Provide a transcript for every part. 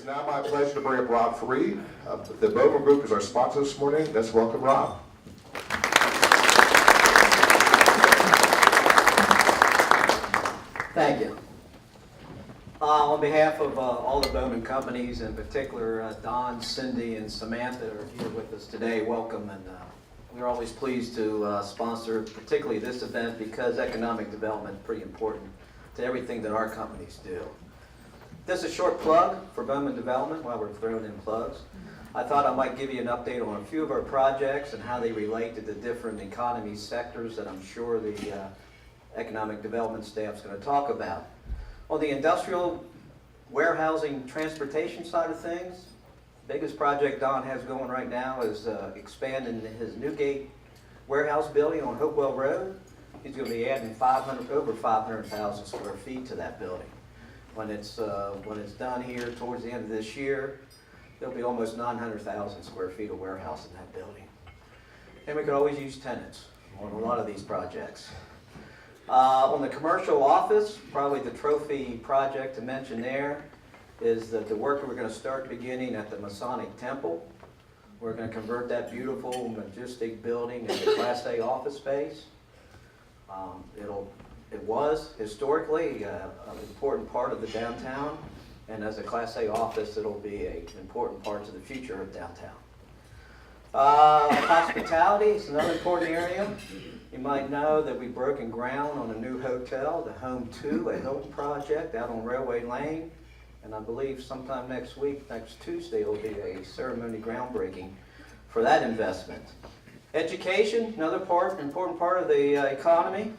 now my pleasure to bring up Rob Fareed. The Bowman Group is our sponsor this morning. Let's welcome Rob. Thank you. On behalf of all the Bowman companies, in particular Don, Cindy, and Samantha are here with us today, welcome. And we're always pleased to sponsor particularly this event because economic development is pretty important to everything that our companies do. This is a short plug for Bowman Development while we're throwing in plugs. I thought I might give you an update on a few of our projects and how they relate to the different economy sectors that I'm sure the economic development staff is going to talk about. On the industrial warehousing transportation side of things, the biggest project Don has going right now is expanding his Newgate warehouse building on Hopewell Road. He's going to be adding over 500,000 square feet to that building. When it's done here towards the end of this year, there'll be almost 900,000 square feet of warehouse in that building. And we could always use tenants on a lot of these projects. On the commercial office, probably the trophy project to mention there is that the work we're going to start beginning at the Masonic Temple. We're going to convert that beautiful, majestic building into Class A office space. It was historically an important part of the downtown, and as a Class A office, it'll be an important part to the future of downtown. Hospitality is another important area. You might know that we've broken ground on a new hotel, the Home 2, a Hilton project out on Railway Lane, and I believe sometime next week, next Tuesday, will be a ceremony groundbreaking for that investment. Education, another important part of the economy.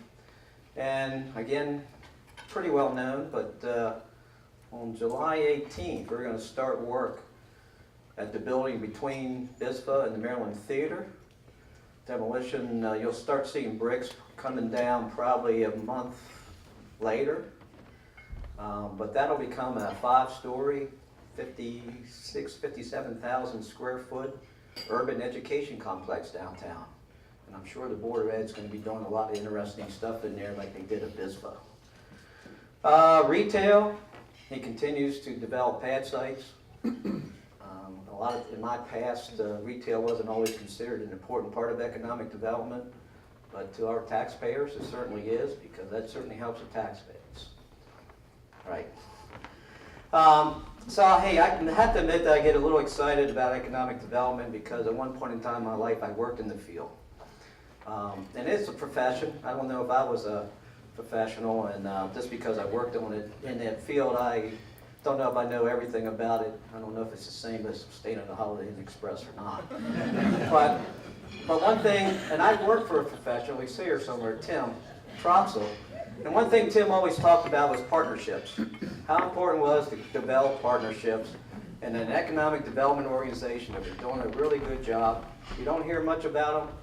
And again, pretty well known, but on July 18th, we're going to start work at the building between BISFA and the Maryland Theater. Demolition, you'll start seeing bricks coming down probably a month later. But that'll become a 5-story, 57,000 square foot urban education complex downtown. And I'm sure the Board of Ed is going to be doing a lot of interesting stuff in there like they did at BISFA. Retail, he continues to develop pad sites. In my past, retail wasn't always considered an important part of economic development, but to our taxpayers it certainly is, because that certainly helps the tax base. Right. So hey, I have to admit that I get a little excited about economic development because at one point in time in my life I worked in the field. And it's a profession. I don't know if I was a professional, and just because I worked on it in that field, I don't know if I know everything about it. I don't know if it's the same as staying at the Holiday Inn Express or not. But one thing, and I worked for a professional, we see her somewhere, Tim Troxel, and one thing Tim always talked about was partnerships. How important it was to develop partnerships, and an economic development organization that was doing a really good job. You don't hear much about them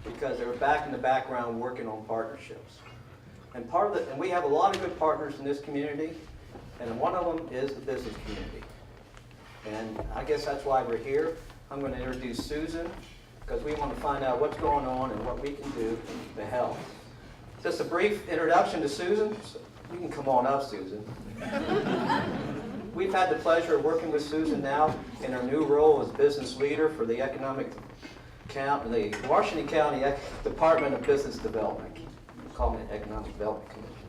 because they were back in the background working on partnerships. And we have a lot of good partners in this community, and one of them is the business community. And I guess that's why we're here. I'm going to introduce Susan, because we want to find out what's going on and what we can do to help. Just a brief introduction to Susan. You can come on up, Susan. We've had the pleasure of working with Susan now in her new role as business leader for the the Washington County Department of Business Development. We call it Economic Development Commission.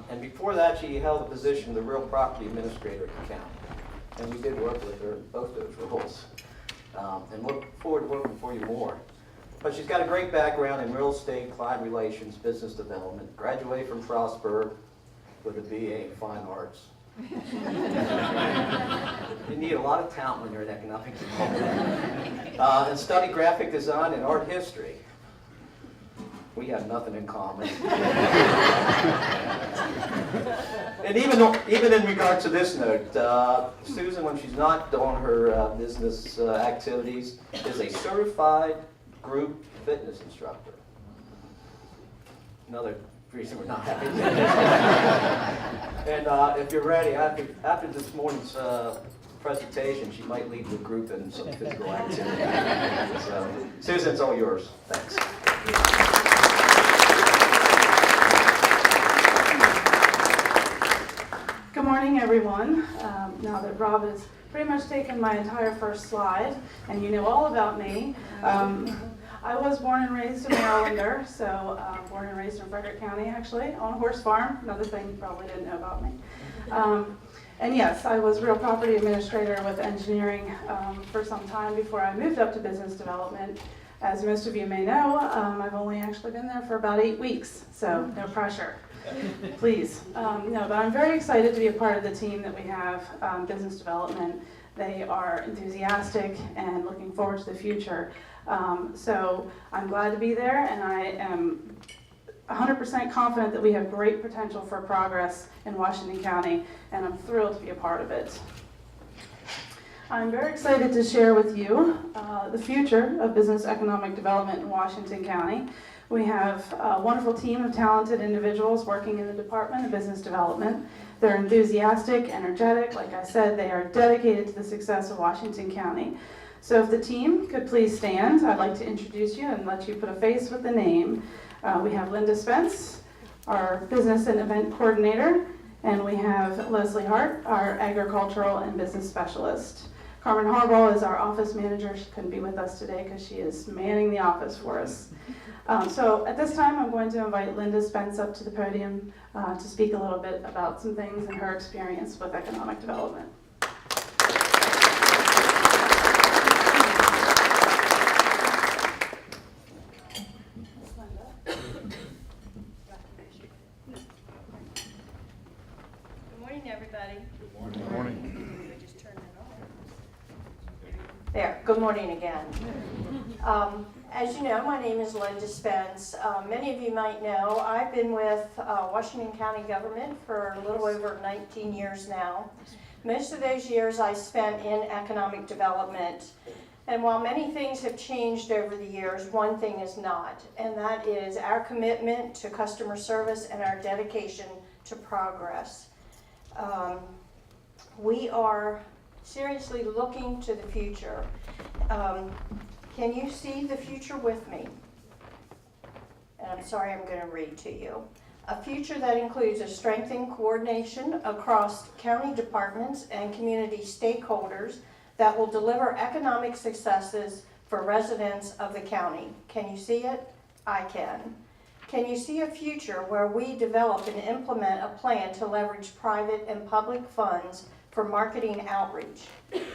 And before that, she held the position of the Real Property Administrator at the county. And we did work with her in both those roles. And look forward to working for you more. But she's got a great background in real estate, client relations, business development, graduated from Frostburg with a BA in Fine Arts. You need a lot of talent when you're in economic development. And studied graphic design and art history. We have nothing in common. And even in regard to this note, Susan, when she's not doing her business activities, is a certified group fitness instructor. Another reason we're not happy. And if you're ready, after this morning's presentation, she might lead the group in some physical activity. So, Susan, it's all yours. Thanks. Good morning, morning, everyone. Now that Rob has pretty much taken my entire first slide, and you know all about me, I was born and raised a Marylander, so born and raised in Frederick County, actually, on a horse farm. Another thing you probably didn't know about me. And yes, I was real property administrator with engineering for some time before I moved up to business development. As most of you may know, I've only actually been there for about 8 weeks, so no pressure. Please. No, but I'm very excited to be a part of the team that we have, business development. They are enthusiastic and looking forward to the future. So I'm glad to be there, and I am 100% confident that we have great potential for progress in Washington County, and I'm thrilled to be a part of it. I'm very excited to share with you the future of business economic development in Washington County. We have a wonderful team of talented individuals working in the Department of Business Development. They're enthusiastic, energetic. Like I said, they are dedicated to the success of Washington County. So if the team could please stand, I'd like to introduce you and let you put a face with the name. We have Linda Spence, our Business and Event Coordinator, and we have Leslie Hart, our Agricultural and Business Specialist. Carmen Harbaugh is our office manager. She couldn't be with us today because she is manning the office for us. So at this time, I'm going to invite Linda Spence up to the podium to speak a little bit about some things and her experience with economic development. Good morning, everybody. Good morning. Just turn that on. There, good morning again. As you know, my name is Linda Spence. Many of you might know I've been with Washington County government for a little over 19 years now. Most of those years I spent in economic development. And while many things have changed over the years, one thing is not, and that is our commitment to customer service and our dedication to progress. We are seriously looking to the future. Can you see the future with me? And I'm sorry, I'm going to read to you. A future that includes a strengthened coordination across county departments and community stakeholders that will deliver economic successes for residents of the county. Can you see it? I can. Can you see a future where we develop and implement a plan to leverage private and public funds for marketing outreach,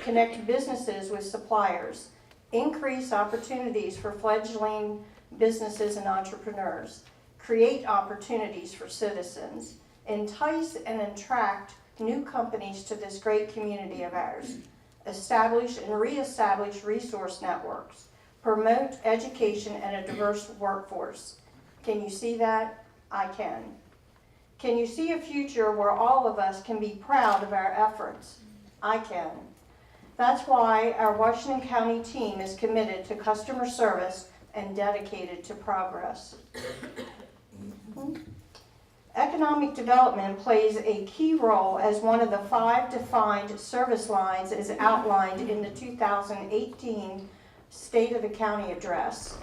connect businesses with suppliers, increase opportunities for fledgling businesses and entrepreneurs, create opportunities for citizens, entice and attract new companies to this great community of ours, establish and reestablish resource networks, promote education and a diverse workforce? Can you see that? I can. Can you see a future where all of us can be proud of our efforts? I can. That's why our Washington County team is committed to customer service and dedicated to progress. Economic development plays a key role as one of the 5 defined service lines as outlined in the 2018 State of the County Address.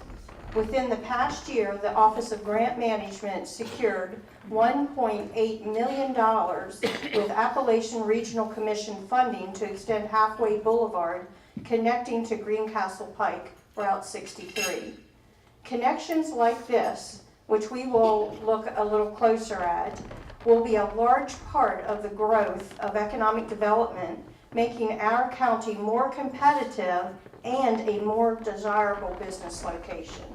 Within the past year, the Office of Grant Management secured $1.8 million with Appalachian Regional Commission funding to extend Halfway Boulevard, connecting to Greencastle Pike, Route 63. Connections like this, which we will look a little closer at, will be a large part of the growth of economic development, making our county more competitive and a more desirable business location.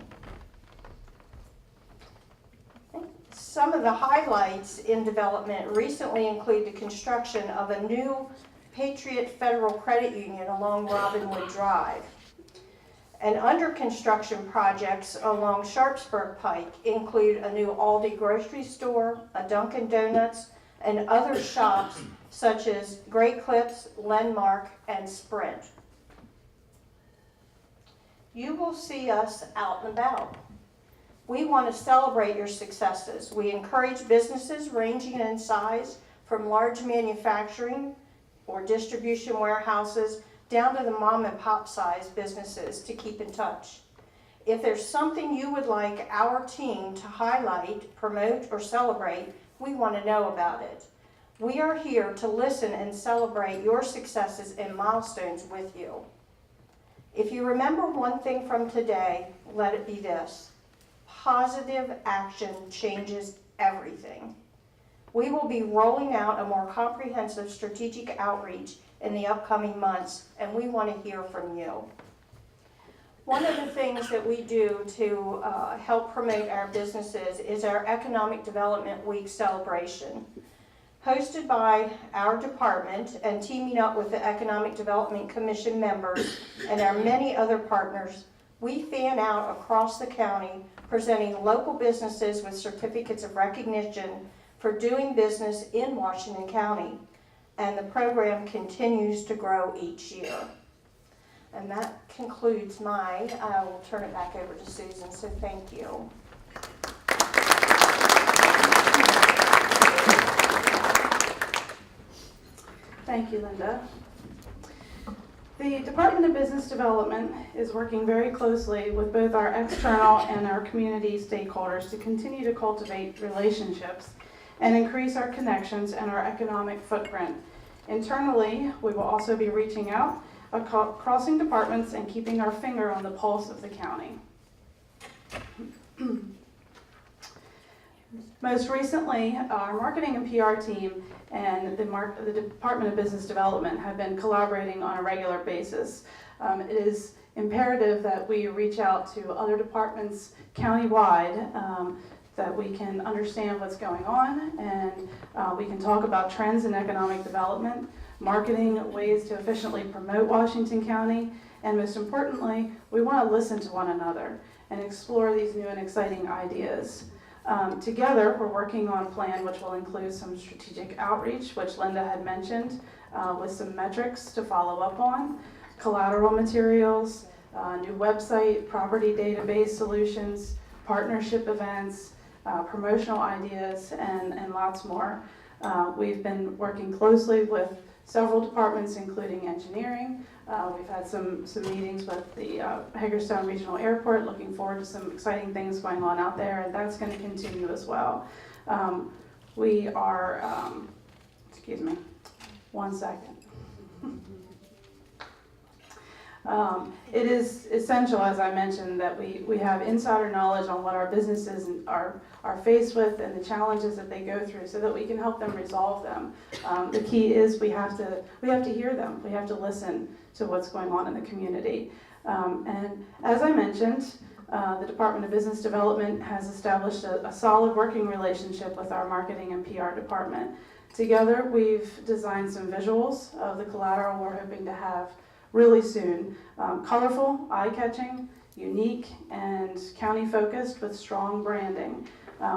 Some of the highlights in development recently include the construction of a new Patriot Federal Credit Union along Robinwood Drive. And under construction projects along Sharpsburg Pike include a new Aldi grocery store, a Dunkin' Donuts, and other shops such as Great Clips, Landmark, and Sprint. You will see us out and about. We want to celebrate your successes. We encourage businesses ranging in size from large manufacturing or distribution warehouses down to the mom and pop size businesses to keep in touch. If there's something you would like our team to highlight, promote, or celebrate, we want to know about it. We are here to listen and celebrate your successes and milestones with you. If you remember one thing from today, let it be this: positive action changes everything. We will be rolling out a more comprehensive strategic outreach in the upcoming months, and we want to hear from you. One of the things that we do to help promote our businesses is our Economic Development Week celebration. Hosted by our department and teaming up with the Economic Development Commission members and our many other partners, we fan out across the county presenting local businesses with certificates of recognition for doing business in Washington County. And the program continues to grow each year. And that concludes I will turn it back over to Susan, so thank you. Thank you, Linda. The Department of Business Development is working very closely with both our external and our community stakeholders to continue to cultivate relationships and increase our connections and our economic footprint. Internally, we will also be reaching out, crossing departments, and keeping our finger on the pulse of the county. Most recently, our marketing and PR team and the Department of Business Development have been collaborating on a regular basis. It is imperative that we reach out to other departments countywide, that we can understand what's going on, and we can talk about trends in economic development, marketing, ways to efficiently promote Washington County, and most importantly, we want to listen to one another and explore these new and exciting ideas. Together, we're working on a plan which will include some strategic outreach, which Linda had mentioned, with some metrics to follow up on, collateral materials, new website, property database solutions, partnership events, promotional ideas, and lots more. We've been working closely with several departments, including engineering. We've had some meetings with the Hagerstown Regional Airport, looking forward to some exciting things going on out there, and that's going to continue as well. We are, excuse me, one second. It is essential, as I mentioned, that we have insider knowledge on what our businesses are faced with and the challenges that they go through, so that we can help them resolve them. The key is we have to hear them. We have to listen to what's going on in the community. And as I mentioned, the Department of Business Development has established a solid working relationship with our marketing and PR department. Together, we've designed some visuals of the collateral we're hoping to have really soon. Colorful, eye-catching, unique, and county-focused with strong branding.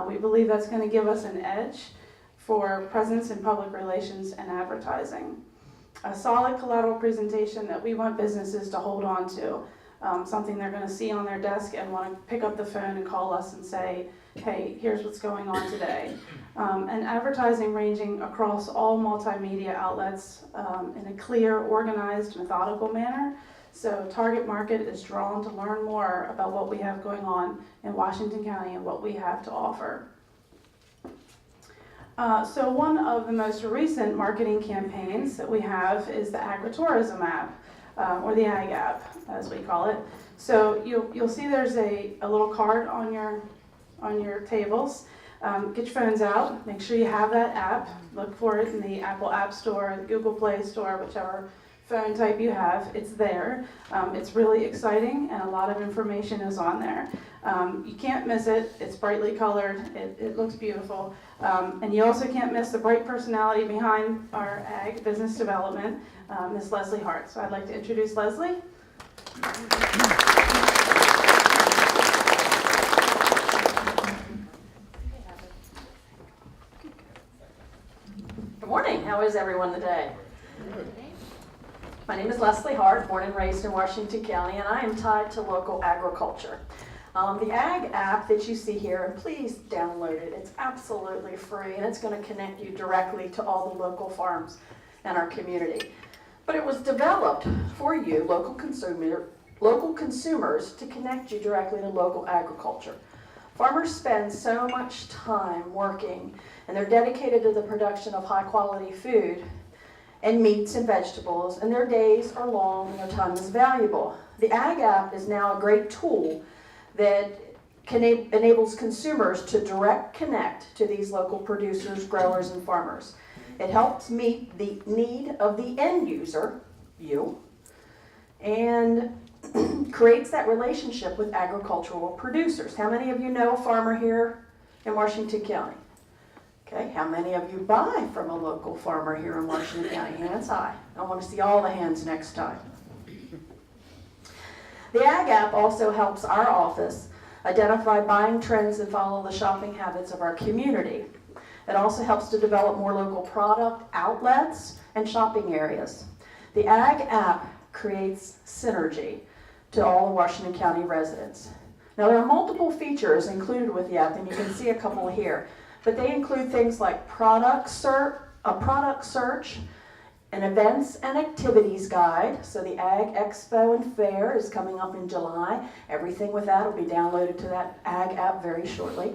We believe that's going to give us an edge for presence in public relations and advertising. A solid collateral presentation that we want businesses to hold on to, something they're going to see on their desk and want to pick up the phone and call us and say, hey, here's what's going on today. And advertising ranging across all multimedia outlets in a clear, organized, methodical manner. So target market is drawn to learn more about what we have going on in Washington County and what we have to offer. So one of the most recent marketing campaigns that we have is the Agritourism app, or the Ag app, as we call it. So you'll see there's a little card on your tables. Get your phones out, make sure you have that app. Look for it in the Apple App Store, the Google Play Store, whichever phone type you have, it's there. It's really exciting, and a lot of information is on there. You can't miss it. It's brightly colored. It looks beautiful. And you also can't miss the bright personality behind our Ag Business Development, Ms. Leslie Hart. So I'd like to introduce Leslie. Good morning. How is everyone today? My name is Leslie Hart, born and raised in Washington County, and I am tied to local agriculture. The Ag app that you see here, and please download it. It's absolutely free, and it's going to connect you directly to all the local farms in our community. But it was developed for you, local consumers, to connect you directly to local agriculture. Farmers spend so much time working, and they're dedicated to the production of high-quality food and meats and vegetables, and their days are long and their time is valuable. The Ag app is now a great tool that enables consumers to direct connect to these local producers, growers, and farmers. It helps meet the need of the end user, you, and creates that relationship with agricultural producers. How many of you know a farmer here in Washington County? Okay, how many of you buy from a local farmer here in Washington County? Hands high. I want to see all the hands next time. The Ag app also helps our office identify buying trends and follow the shopping habits of our community. It also helps to develop more local product outlets and shopping areas. The Ag app creates synergy to all the Washington County residents. Now, there are multiple features included with the app, and you can see a couple here, but they include things like a product search, an events and activities guide. So the Ag Expo and Fair is coming up in July. Everything with that will be downloaded to that Ag app very shortly.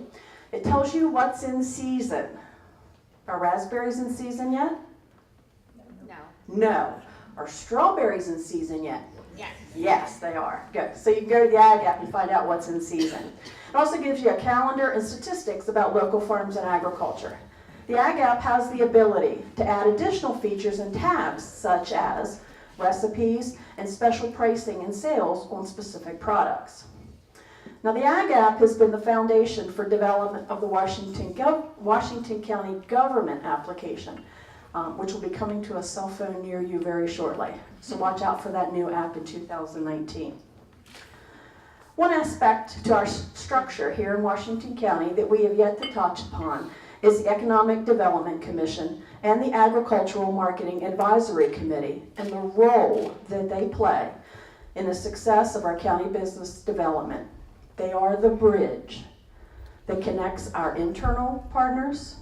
It tells you what's in season. Are raspberries in season yet? No. No. Are strawberries in season yet? Yes. Yes, they are. Good. So you can go to the Ag app and find out what's in season. It also gives you a calendar and statistics about local farms and agriculture. The Ag app has the ability to add additional features and tabs such as recipes and special pricing and sales on specific products. Now, the Ag app has been the foundation for development of the Washington County government application, which will be coming to a cell phone near you very shortly. So watch out for that new app in 2019. One aspect to our structure here in Washington County that we have yet to touch upon is the Economic Development Commission and the Agricultural Marketing Advisory Committee and the role that they play in the success of our county business development. They are the bridge that connects our internal partners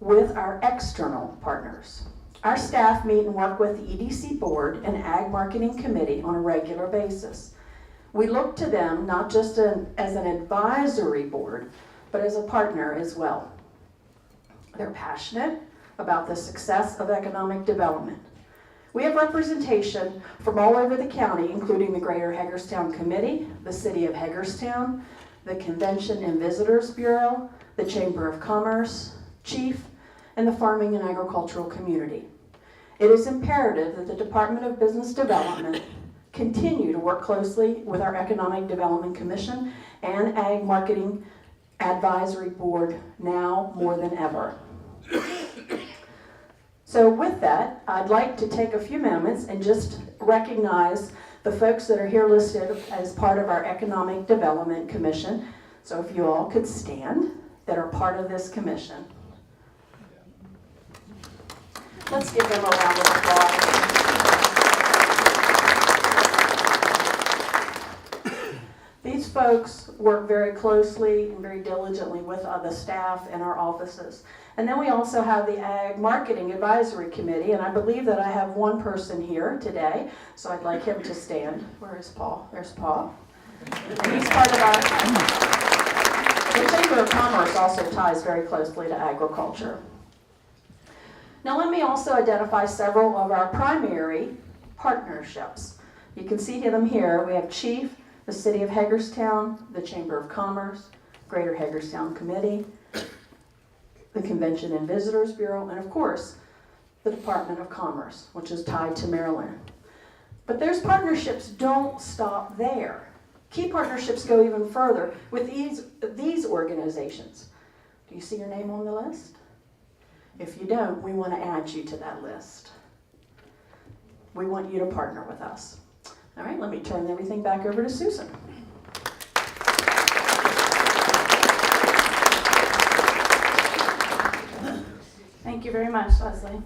with our external partners. Our staff meet and work with the EDC Board and Ag Marketing Committee on a regular basis. We look to them not just as an advisory board, but as a partner as well. They're passionate about the success of economic development. We have representation from all over the county, including the Greater Hagerstown Committee, the City of Hagerstown, the Convention and Visitors Bureau, the Chamber of Commerce, Chief, and the farming and agricultural community. It is imperative that the Department of Business Development continue to work closely with our Economic Development Commission and Ag Marketing Advisory Board now more than ever. So with that, I'd like to take a few moments and just recognize the folks that are here listed as part of our Economic Development Commission. So if you all could stand, that are part of this commission. Let's give them a round of applause. These folks work very closely and very diligently with the staff in our offices. And then we also have the Ag Marketing Advisory Committee, and I believe that I have one person here today, so I'd like him to stand. Where is Paul? There's Paul. And he's part of the Chamber of Commerce also ties very closely to agriculture. Now let me also identify several of our primary partnerships. You can see them here. We have Chief, the City of Hagerstown, the Chamber of Commerce, Greater Hagerstown Committee, the Convention and Visitors Bureau, and of course, the Department of Commerce, which is tied to Maryland. But those partnerships don't stop there. Key partnerships go even further with these organizations. Do you see your name on the list? If you don't, we want to add you to that list. We want you to partner with us. All right, let me turn everything back over to Susan. Thank you very much, Leslie.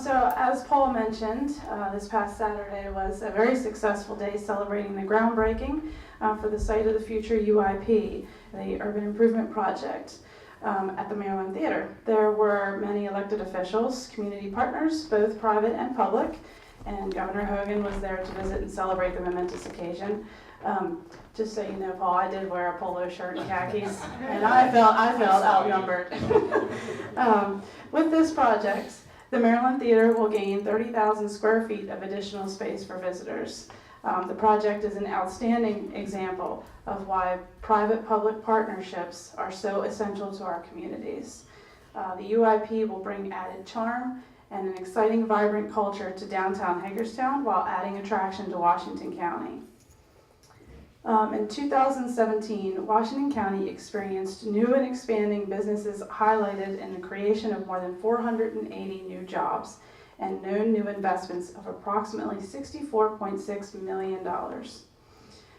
So as Paul mentioned, this past Saturday was a very successful day celebrating the groundbreaking for the Site of the Future UIP, the Urban Improvement Project, at the Maryland Theater. There were many elected officials, community partners, both private and public, and Governor Hogan was there to visit and celebrate the momentous occasion. Just so you know, Paul, I did wear a polo shirt and khakis, and I felt outnumbered. With this project, the Maryland Theater will gain 30,000 square feet of additional space for visitors. The project is an outstanding example of why private-public partnerships are so essential to our communities. The UIP will bring added charm and an exciting, vibrant culture to downtown Hagerstown while adding attraction to Washington County. In 2017, Washington County experienced new and expanding businesses highlighted in the creation of more than 480 new jobs and known new investments of approximately $64.6 million.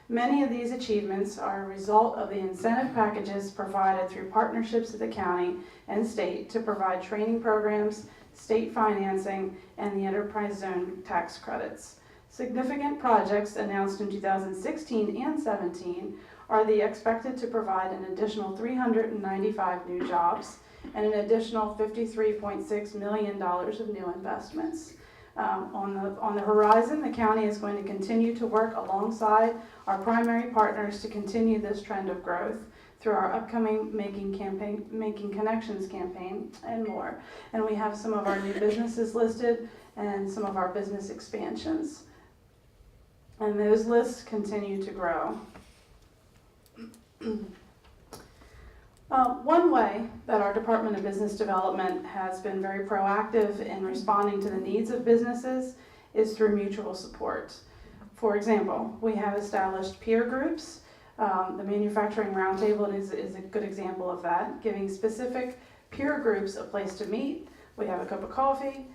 Many of these achievements are a result of the incentive packages provided through partnerships of the county and state to provide training programs, state financing, and the enterprise zone tax credits. Significant projects announced in 2016 and 17 are the expected to provide an additional 395 new jobs and an additional $53.6 million of new investments. On the horizon, the county is going to continue to work alongside our primary partners to continue this trend of growth through our upcoming Making Connections campaign and more. And we have some of our new businesses listed and some of our business expansions. And those lists continue to grow. One way that our Department of Business Development has been very proactive in responding to the needs of businesses is through mutual support. For example, we have established peer groups. The Manufacturing Roundtable is a good example of that, giving specific peer groups a place to meet. We have a cup of coffee.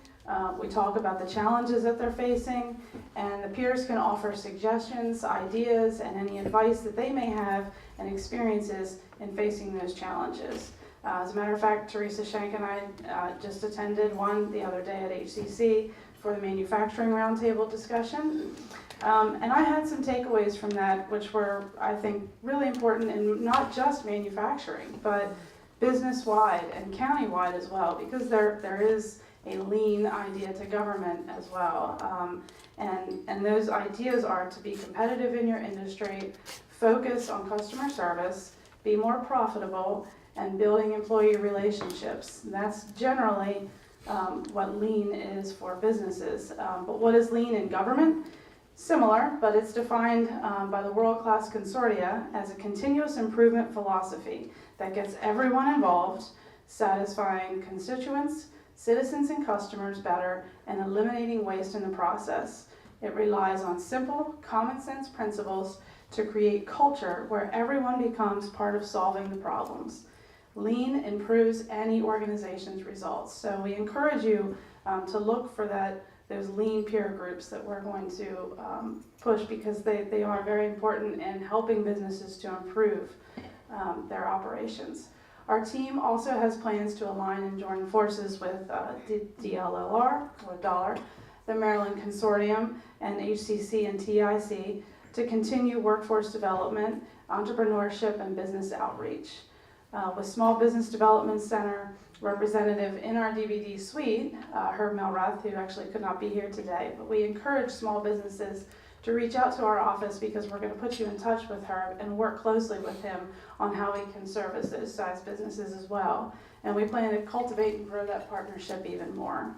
We talk about the challenges that they're facing, and the peers can offer suggestions, ideas, and any advice that they may have and experiences in facing those challenges. As a matter of fact, Teresa Shank and I just attended one the other day at HCC for the Manufacturing Roundtable discussion. And I had some takeaways from that, which were, I think, really important in not just manufacturing, but business-wide and county-wide as well, because there is a lean idea to government as well. And those ideas are to be competitive in your industry, focus on customer service, be more profitable, and building employee relationships. And that's generally what lean is for businesses. But what is lean in government? Similar, but it's defined by the World Class Consortia as a continuous improvement philosophy that gets everyone involved, satisfying constituents, citizens and customers better, and eliminating waste in the process. It relies on simple, common sense principles to create culture where everyone becomes part of solving the problems. Lean improves any organization's results. So we encourage you to look for those lean peer groups that we're going to push, because they are very important in helping businesses to improve their operations. Our team also has plans to align and join forces with DLLR, or DOLLAR, the Maryland Consortium, and HCC and TIC to continue workforce development, entrepreneurship, and business outreach. With Small Business Development Center representative in our DVD suite, Herb Melrath, who actually could not be here today, but we encourage small businesses to reach out to our office, because we're going to put you in touch with Herb and work closely with him on how we can service those size businesses as well. And we plan to cultivate and grow that partnership even more.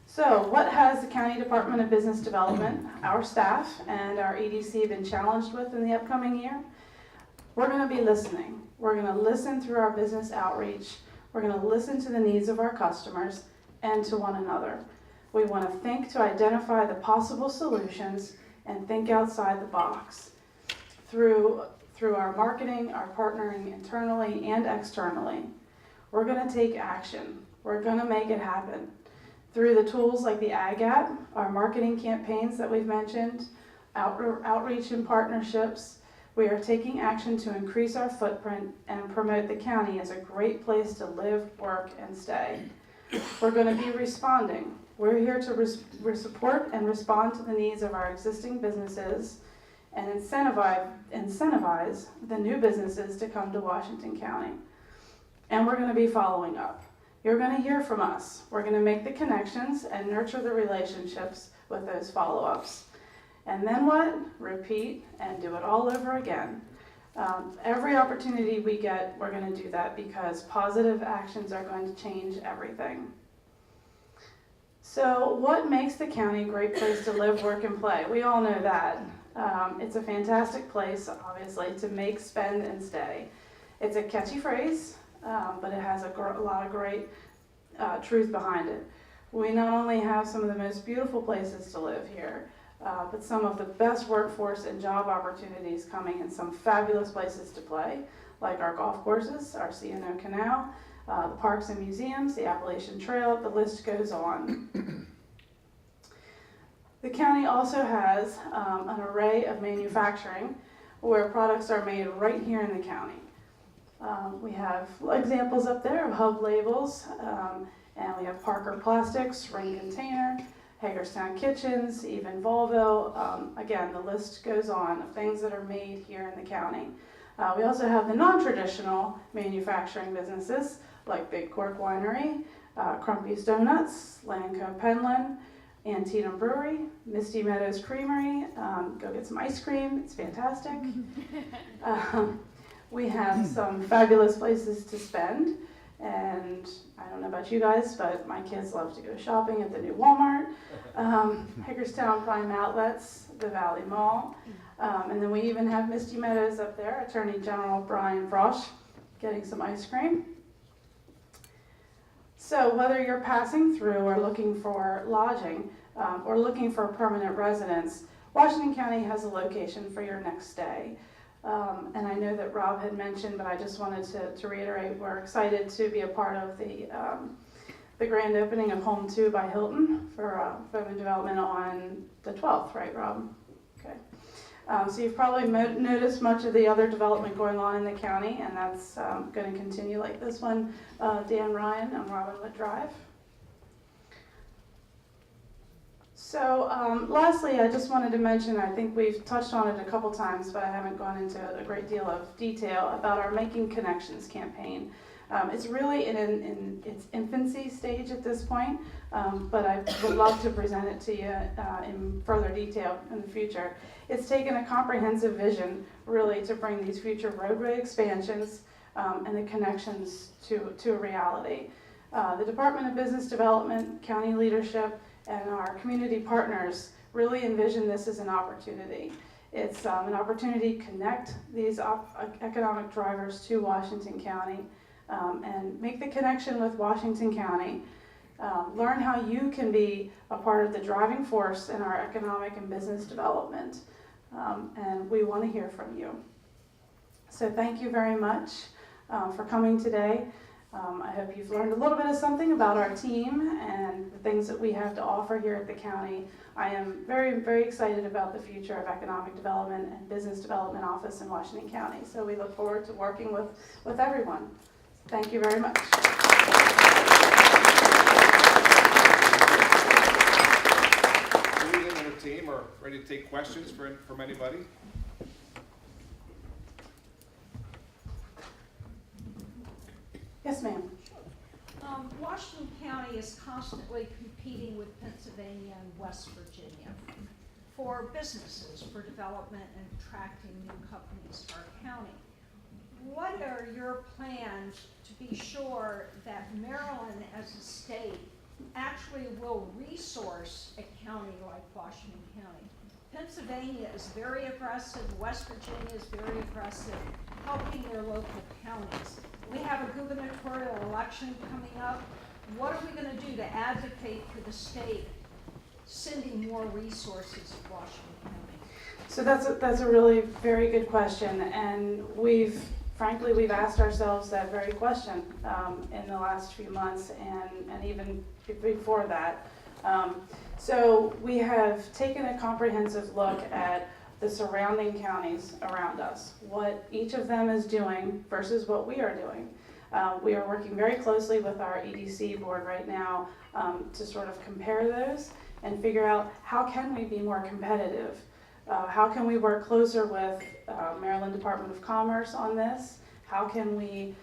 So what has the County Department of Business Development, our staff, and our EDC been challenged with in the upcoming year? We're going to be listening. We're going to listen through our business outreach. We're going to listen to the needs of our customers and to one another. We want to think to identify the possible solutions and think outside the box. Through our marketing, our partnering internally and externally, we're going to take action. We're going to make it happen. Through the tools like the Ag App, our marketing campaigns that we've mentioned, outreach and partnerships, we are taking action to increase our footprint and promote the county as a great place to live, work, and stay. We're going to be responding. We're here to support and respond to the needs of our existing businesses and incentivize the new businesses to come to Washington County. And we're going to be following up. You're going to hear from us. We're going to make the connections and nurture the relationships with those follow-ups. And then what? Repeat and do it all over again. Every opportunity we get, we're going to do that because positive actions are going to change everything. So what makes the county a great place to live, work, and play? We all know that. It's a fantastic place, obviously, to make, spend, and stay. It's a catchy phrase, but it has a lot of great truth behind it. We not only have some of the most beautiful places to live here, but some of the best workforce and job opportunities coming in some fabulous places to play, like our golf courses, our C&O Canal, the parks and museums, the Appalachian Trail, the list goes on. The county also has an array of manufacturing where products are made right here in the county. We have examples up there of Hub Labels, and we have Parker Plastics, Ring Container, Hagerstown Kitchens, even Volvo. Again, the list goes on of things that are made here in the county. We also have the non-traditional manufacturing businesses like Big Cork Winery, Crumpy's Donuts, Lanco Penland, Antietam Brewery, Misty Meadows Creamery. Go get some ice cream, it's fantastic. We have some fabulous places to spend, and I don't know about you guys, but my kids love to go shopping at the new Walmart, Hagerstown Prime Outlets, the Valley Mall, and then we even have Misty Meadows up there, Attorney General Brian Frosch getting some ice cream. So whether you're passing through or looking for lodging or looking for permanent residence, Washington County has a location for your next stay. And I know that Rob had mentioned, but I just wanted to reiterate, we're excited to be a part of the grand opening of Home 2 by Hilton for Bowman Development on the 12th, right, Rob? Okay. So you've probably noticed much of the other development going on in the county, and that's going to continue like this one, Dan Ryan on Robinwood Drive. So lastly, I just wanted to mention, I think we've touched on it a couple times, but I haven't gone into a great deal of detail about our Making Connections campaign. It's really in its infancy stage at this point, but I would love to present it to you in further detail in the future. It's taken a comprehensive vision, really, to bring these future roadway expansions and the connections to a reality. The Department of Business Development, county leadership, and our community partners really envision this as an opportunity. It's an opportunity to connect these economic drivers to Washington County and make the connection with Washington County. Learn how you can be a part of the driving force in our economic and business development. And we want to hear from you. So thank you very much for coming today. I hope you've learned a little bit of something about our team and the things that we have to offer here at the county. I am very, very excited about the future of Economic Development and Business Development Office in Washington County. So we look forward to working with everyone. Thank you very much. Susan and her team are ready to take questions from anybody. Yes, ma'am. Washington County is constantly competing with Pennsylvania and West Virginia for businesses, for development and attracting new companies to our county. What are your plans to be sure that Maryland as a state actually will resource a county like Washington County? Pennsylvania is very aggressive, West Virginia is very aggressive, helping their local counties. We have a gubernatorial election coming up. What are we going to do to advocate for the state sending more resources to Washington County? So that's a really very good question, and we've asked ourselves that very question in the last few months and even before that. So we have taken a comprehensive look at the surrounding counties around us, what each of them is doing versus what we are doing. We are working very closely with our EDC board right now to sort of compare those and figure out how can we be more competitive. How can we work closer with Maryland Department of Commerce on this? How can we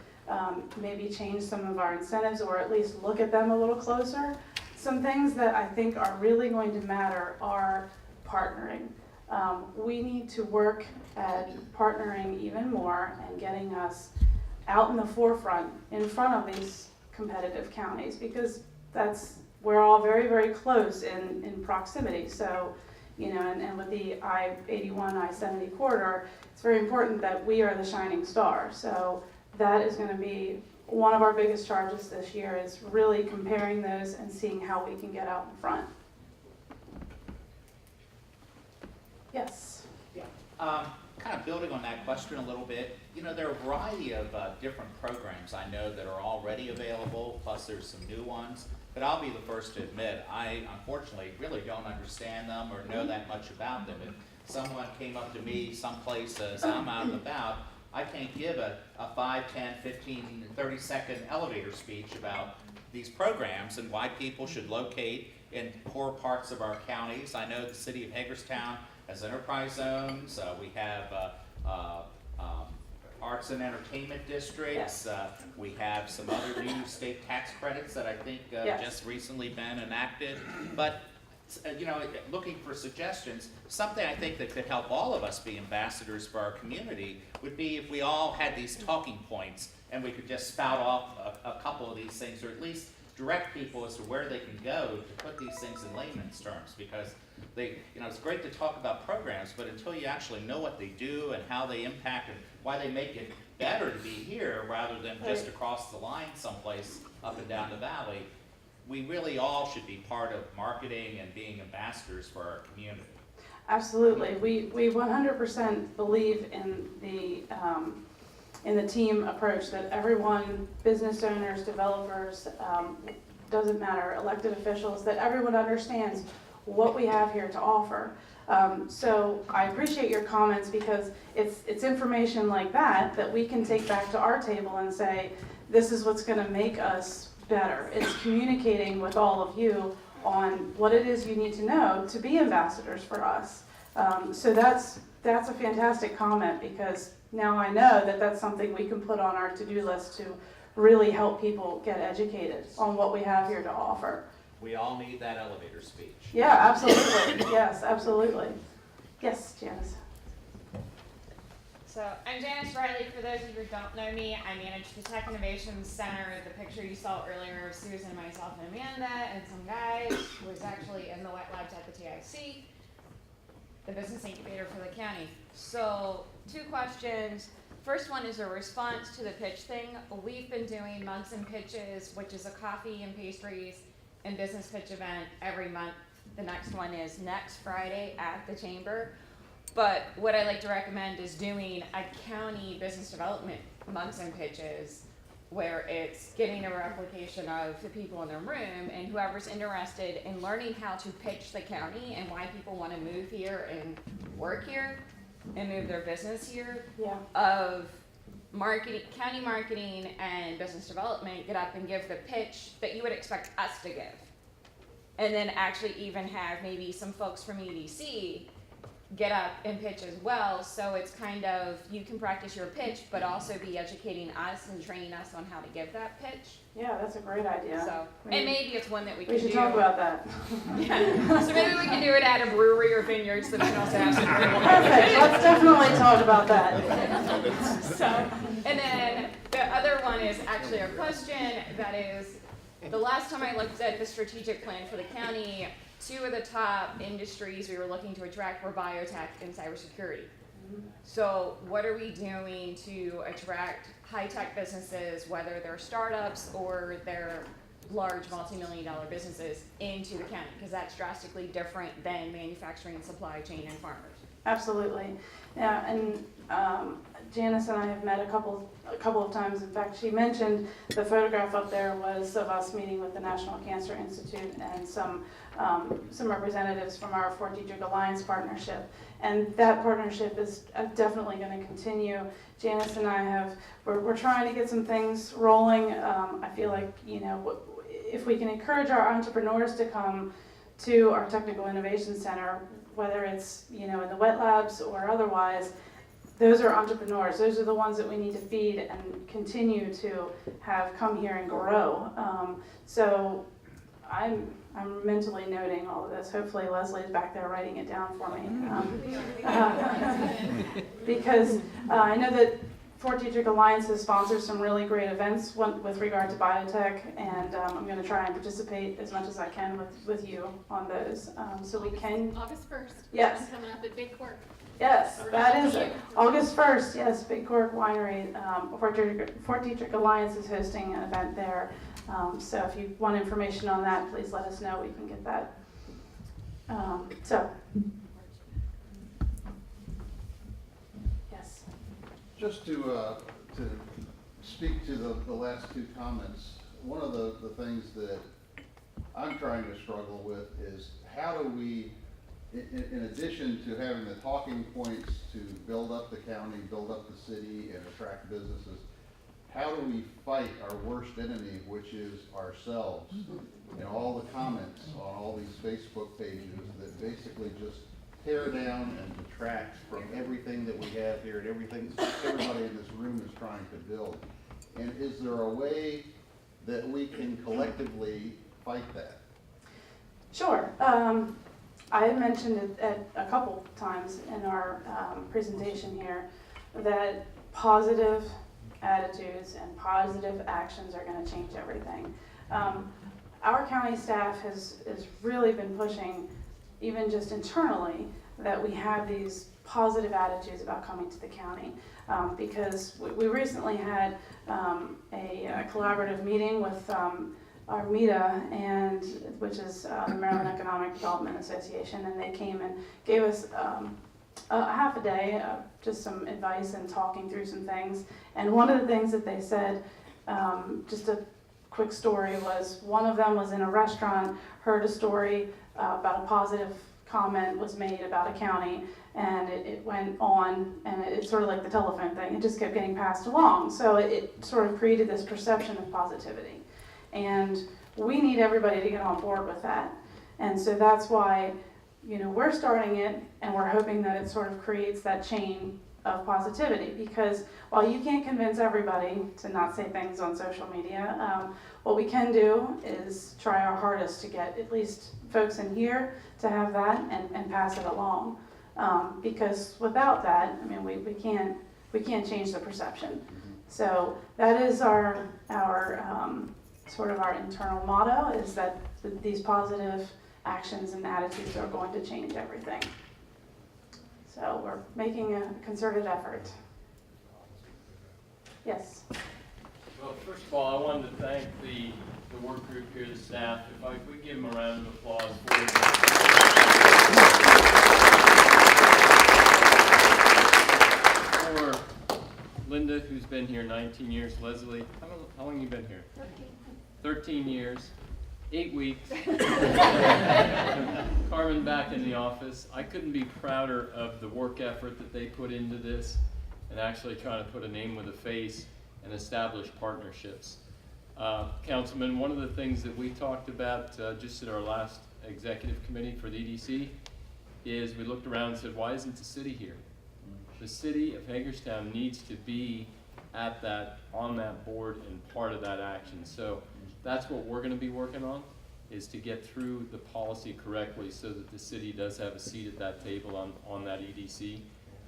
maybe change some of our incentives or at least look at them a little closer? Some things that I think are really going to matter are partnering. We need to work at partnering even more and getting us out in the forefront, in front of these competitive counties, because we're all very, very close in proximity. So, and with the I-81, I-70 corridor, it's very important that we are the shining star. So that is going to be one of our biggest charges this year, is really comparing those and seeing how we can get out in front. Yes. Kind of building on that question a little bit, there are a variety of different programs I know that are already available, plus there's some new ones. But I'll be the first to admit, I unfortunately really don't understand them or know that much about them. If someone came up to me someplace as I'm out and about, I can't give a 5, 10, 15, 30-second elevator speech about these programs and why people should locate in poor parts of our counties. I know the city of Hagerstown has enterprise zones. We have arts and entertainment districts. We have some other new state tax credits that I think just recently been enacted. But looking for suggestions, something I think that could help all of us be ambassadors for our community would be if we all had these talking points and we could just spout off a couple of these things, or at least direct people as to where they can go to put these things in layman's terms, because it's great to talk about programs, but until you actually know what they do and how they impact and why they make it better to be here rather than just across the line someplace up and down the valley, we really all should be part of marketing and being ambassadors for our community. Absolutely. We 100% believe in the team approach, that everyone, business owners, developers, doesn't matter, elected officials, that everyone understands what we have here to offer. So I appreciate your comments, because it's information like that we can take back to our table and say, this is what's going to make us better. It's communicating with all of you on what it is you need to know to be ambassadors for us. So that's a fantastic comment, because now I know that that's something we can put on our to-do list to really help people get educated on what we have here to offer. We all need that elevator speech. Yeah, absolutely. Yes, absolutely. Yes, Janice. So I'm Janice Riley. For those of you who don't know me, I manage the Tech Innovation Center. The picture you saw earlier of Susan, myself, and Amanda, and some guys was actually in the wet labs at the TIC, the business incubator for the county. So 2 questions. First one is a response to the pitch thing. We've been doing Mugs and Pitches, which is a coffee and pastries and business pitch event every month. The next one is next Friday at the Chamber. But what I like to recommend is doing a county business development Mugs and Pitches, where it's getting a replication of the people in the room, and whoever's interested in learning how to pitch the county and why people want to move here and work here and move their business here, of marketing, county marketing and business development, get up and give the pitch that you would expect us to give. And then actually even have maybe some folks from EDC get up and pitch as well. So it's kind of, you can practice your pitch, but also be educating us and training us on how to give that pitch. Yeah, that's a great idea. So, and maybe it's one that we can We do. should talk about that. Yeah. So maybe we can do it at a brewery or vineyard, so we can also have some drink. Perfect, let's definitely talk about that. So, and then the other one is actually a question that is, the last time I looked at the strategic plan for the county, 2 of the top industries we were looking to attract were biotech and cybersecurity. So what are we doing to attract high-tech businesses, whether they're startups or they're large multi-million-dollar businesses, into the county? Because that's drastically different than manufacturing, supply chain, and farmers. Absolutely. Yeah, and Janice and I have met a couple of times. In fact, she mentioned the photograph up there was of us meeting with the National Cancer Institute and some representatives from our Fort Detrick Alliance partnership. And that partnership is definitely going to continue. Janice and I we're trying to get some things rolling. I feel like, if we can encourage our entrepreneurs to come to our Technical Innovation Center, whether it's, in the wet labs or otherwise, those are entrepreneurs. Those are the ones that we need to feed and continue to have come here and grow. So I'm mentally noting all of this. Hopefully Leslie's back there writing it down for me. Because I know that Fort Detrick Alliance has sponsored some really great events with regard to biotech, and I'm going to try and participate as much as I can with you on those. So we can. August 1st. Yes. Coming up at Big Cork. Yes, that is it. August 1st, yes, Big Cork Winery, Fort Detrick Alliance is hosting an event there. So if you want information on that, please let us know. We can get that. Yes. Just to speak to the last two comments, one of the things that I'm trying to struggle with is how do we, in addition to having the talking points to build up the county, build up the city, and attract businesses, how do we fight our worst enemy, which is ourselves? And all the comments on all these Facebook pages that basically just tear down and detract from everything that we have here and everything everybody in this room is trying to build. And is there a way that we can collectively fight that? Sure. I mentioned it at a couple times in our presentation here that positive attitudes and positive actions are going to change everything. Our county staff has really been pushing, even just internally, that we have these positive attitudes about coming to the county. Because we recently had a collaborative meeting with Armida, which is the Maryland Economic Development Association, and they came and gave us a half a day of just some advice and talking through some things. And one of the things that they said, just a quick story, was one of them was in a restaurant, heard a story about a positive comment was made about a county, and it went on, and it's sort of like the telephone thing, it just kept getting passed along. So it sort of created this perception of positivity. And we need everybody to get on board with that. And so that's why, we're starting it, and we're hoping that it sort of creates that chain of positivity. Because while you can't convince everybody to not say things on social media, what we can do is try our hardest to get at least folks in here to have that and pass it along. Because without that, we can't change the perception. So that is our sort of our internal motto, is that these positive actions and attitudes are going to change everything. So we're making a concerted effort. Yes? Well, first of all, I wanted to thank the work group here, the staff. If we give them a round of applause for Linda, who's been here 19 years. Leslie, how long have you been here? 13 years, 8 weeks. Carmen back in the office. I couldn't be prouder of the work effort that they put into this and actually trying to put a name with a face and establish partnerships. Councilman, one of the things that we talked about just at our last executive committee for the EDC is we looked around and said, why isn't the city here? The city of Hagerstown needs to be on that board and part of that action. So that's what we're going to be working on, is to get through the policy correctly so that the city does have a seat at that table on that EDC.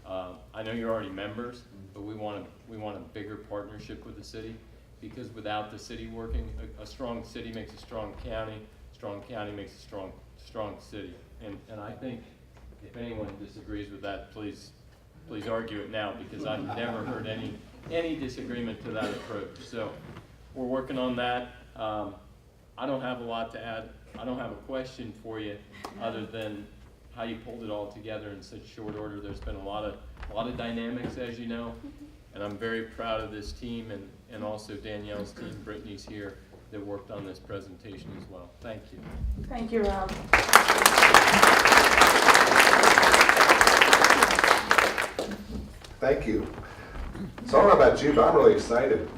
I know you're already members, but we want a bigger partnership with the city, because without the city working, a strong city makes a strong county makes a strong city. And I think if anyone disagrees with that, please argue it now, because I've never heard any disagreement to that approach. So we're working on that. I don't have a lot to add. I don't have a question for you other than how you pulled it all together in such short order. There's been a lot of dynamics, as you know, and I'm very proud of this team and also Danielle's team. Brittany's here, that worked on this presentation as well. Thank you. Thank you, Rob. Thank you. So I don't know about you, but I'm really excited.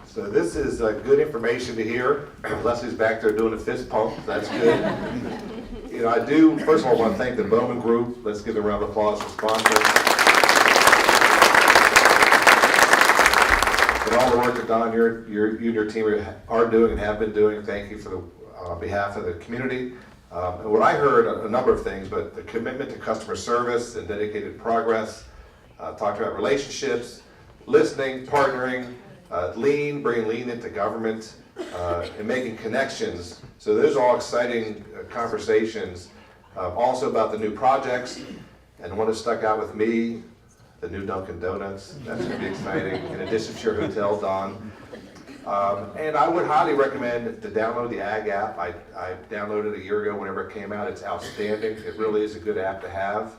So this is good information to hear. Leslie's back there doing a fist pump. That's good. I do, first of all, want to thank the Bowman Group. Let's give a round of applause for sponsoring. And all the work that Don, you and your team are doing and have been doing. Thank you for on behalf of the community. And what I heard, a number of things, but the commitment to customer service and dedicated progress, talked about relationships, listening, partnering, bringing lean into government, and making connections. So those are all exciting conversations. Also about the new projects, and one that stuck out with me, the new Dunkin' Donuts. That's going to be exciting, in addition to your hotel, Don. And I would highly recommend to download the Ag app. I downloaded it a year ago whenever it came out. It's outstanding. It really is a good app to have.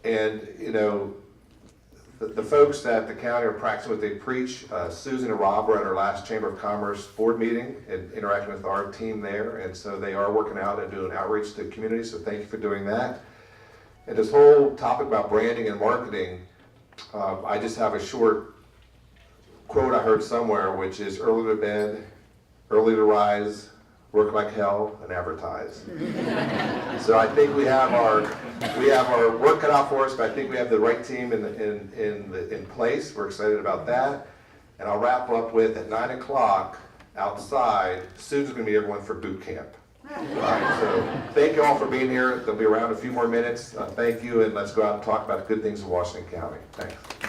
And, you know, the folks at the county are practicing what they preach. Susan and Rob were at our last Chamber of Commerce board meeting and interacting with our team there. And so they are working out and doing outreach to the community. So thank you for doing that. And this whole topic about branding and marketing, I just have a short quote I heard somewhere, which is early to bed, early to rise, work like hell, and advertise. So I think we have our work cut out for us, but I think we have the right team in place. We're excited about that. And I'll wrap up with, at 9 o'clock outside, Susan's gonna meet everyone for boot camp. All right, so thank you all for being here. They'll be around a few more minutes. Thank you, and let's go out and talk about the good things of Washington County. Thanks.